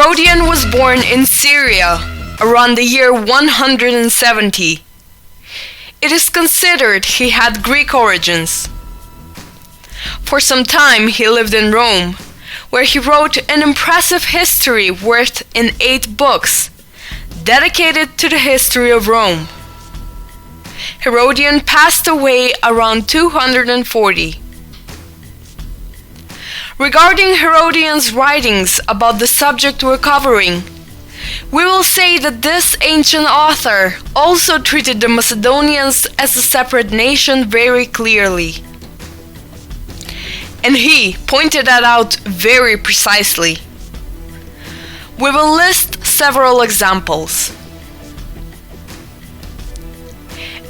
Herodian was born in Syria around the year 170. It is considered he had Greek origins. For some time he lived in Rome, where he wrote an impressive history worth in 8 books, dedicated to the history of Rome. Herodian passed away around 240. Regarding Herodian's writings about the subject we're covering, we will say that this ancient author also treated the Macedonians as a separate nation very clearly. And he pointed that out very precisely. We will list several examples.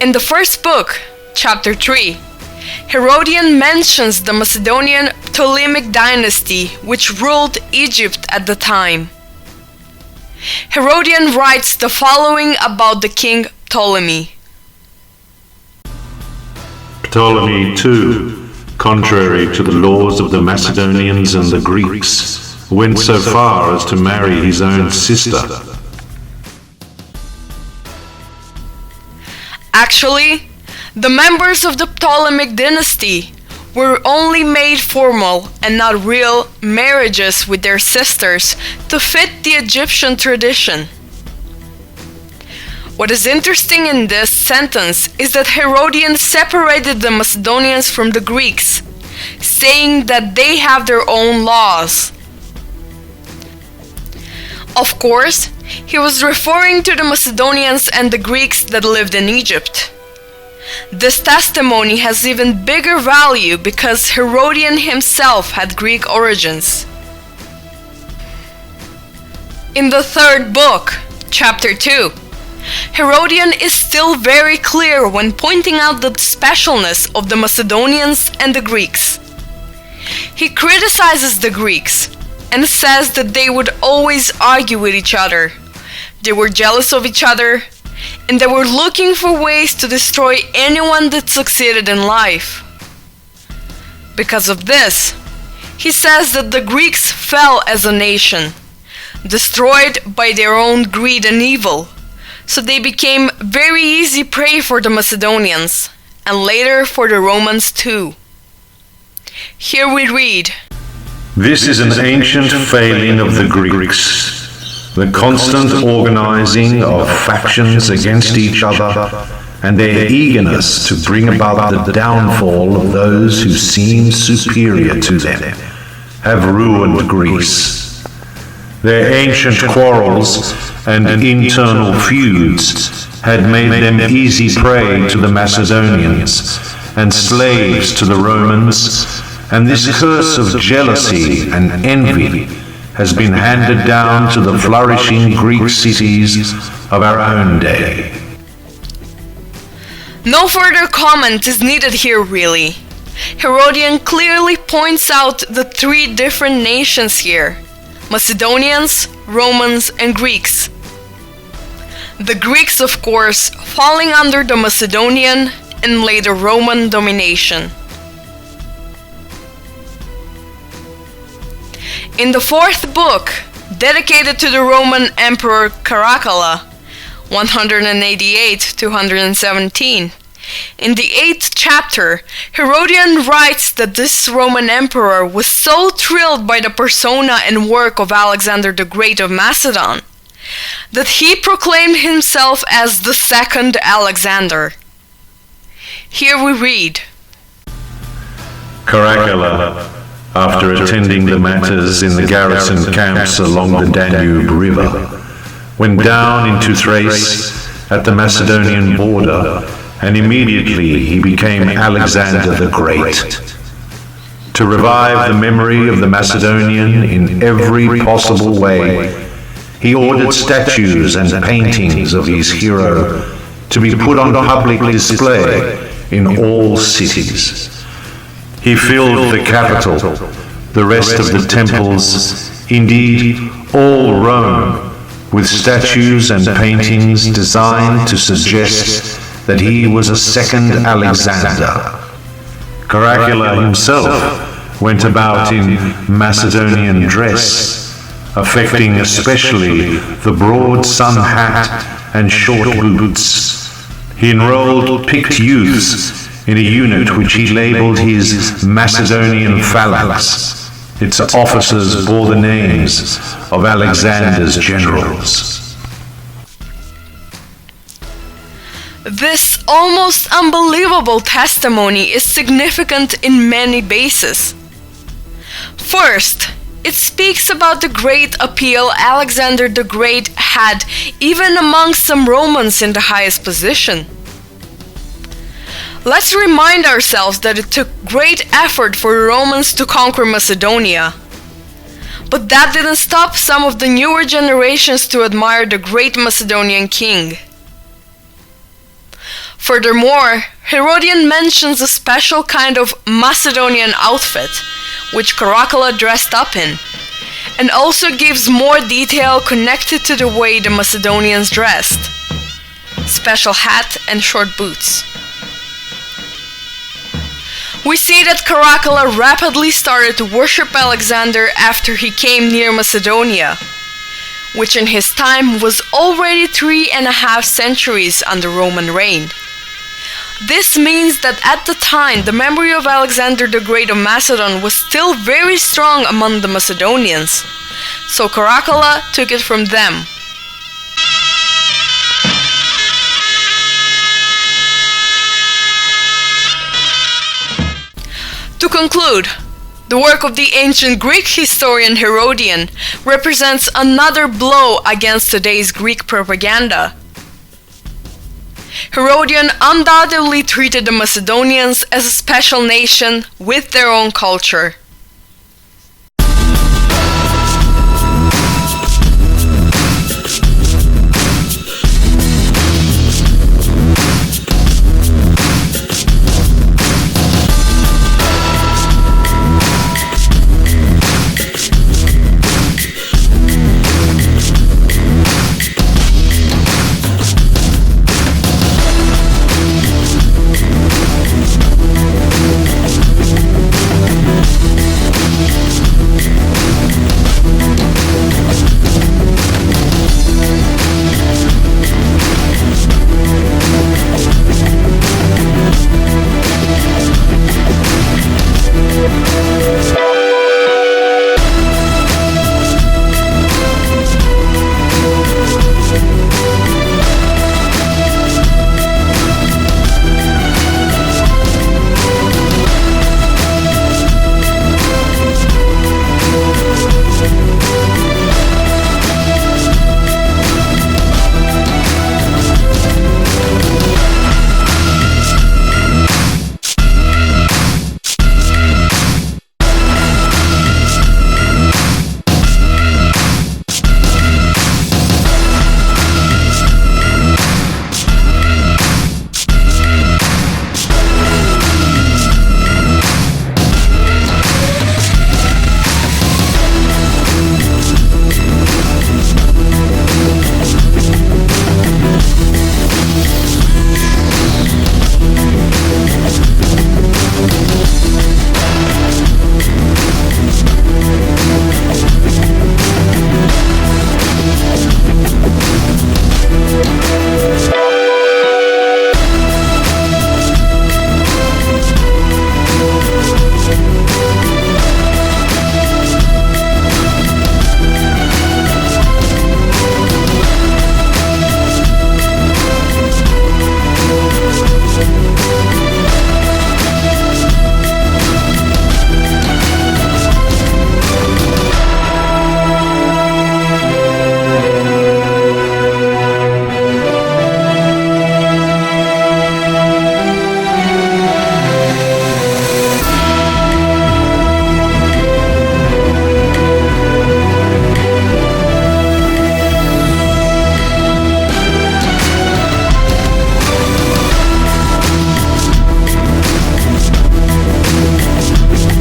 In the first book, chapter 3, Herodian mentions the Macedonian Ptolemaic dynasty which ruled Egypt at the time. Herodian writes the following about the king Ptolemy. Ptolemy too, contrary to the laws of the Macedonians and the Greeks, went so far as to marry his own sister. Actually, the members of the Ptolemaic dynasty were only made formal and not real marriages with their sisters to fit the Egyptian tradition. What is interesting in this sentence is that Herodian separated the Macedonians from the Greeks, saying that they have their own laws. Of course, he was referring to the Macedonians and the Greeks that lived in Egypt. This testimony has even bigger value because Herodian himself had Greek origins. In the third book, chapter 2, Herodian is still very clear when pointing out the specialness of the Macedonians and the Greeks. He criticizes the Greeks and says that they would always argue with each other. They were jealous of each other, and they were looking for ways to destroy anyone that succeeded in life. Because of this, he says that the Greeks fell as a nation, destroyed by their own greed and evil, so they became very easy prey for the Macedonians, and later for the Romans too. Here we read, "This is an ancient failing of the Greeks, the constant organizing of factions against each other, and their eagerness to bring about the downfall of those who seem superior to them, have ruined Greece. Their ancient quarrels and internal feuds had made them easy prey to the Macedonians and slaves to the Romans, and this curse of jealousy and envy has been handed down to the flourishing Greek cities of our own day." No further comment is needed here really. Herodian clearly points out the 3 different nations here: Macedonians, Romans, and Greeks. The Greeks, of course, falling under the Macedonian and later Roman domination. In the 4th book, dedicated to the Roman Emperor Caracalla, 188-217, in the 8th chapter, Herodian writes that this Roman emperor was so thrilled by the persona and work of Alexander the Great of Macedon that he proclaimed himself as the second Alexander. Here we read, "Caracalla, after attending the matters in the garrison camps along the Danube River, went down into Thrace at the Macedonian border, and immediately he became Alexander the Great. To revive the memory of the Macedonian in every possible way, he ordered statues and paintings of his hero to be put on public display in all cities. He filled the capital, the rest of the temples, indeed all Rome, with statues and paintings designed to suggest that he was a second Alexander. Caracalla himself went about in Macedonian dress, affecting especially the broad sun hat and short boots. He enrolled picked youths in a unit which he labelled his Macedonian phalanx. Its officers bore the names of Alexander's generals. This almost unbelievable testimony is significant in many bases. First, it speaks about the great appeal Alexander the Great had even amongst some Romans in the highest position. Let's remind ourselves that it took great effort for Romans to conquer Macedonia. But that didn't stop some of the newer generations to admire the great Macedonian king. Furthermore, Herodian mentions a special kind of Macedonian outfit, which Caracalla dressed up in, and also gives more detail connected to the way the Macedonians dressed: special hat and short boots. We see that Caracalla rapidly started to worship Alexander after he came near Macedonia, which in his time was already 3.5 centuries under Roman reign. This means that at the time the memory of Alexander the Great of Macedon was still very strong among the Macedonians, so Caracalla took it from them. To conclude, the work of the ancient Greek historian Herodian represents another blow against today's Greek propaganda. Herodian undoubtedly treated the Macedonians as a special nation with their own culture.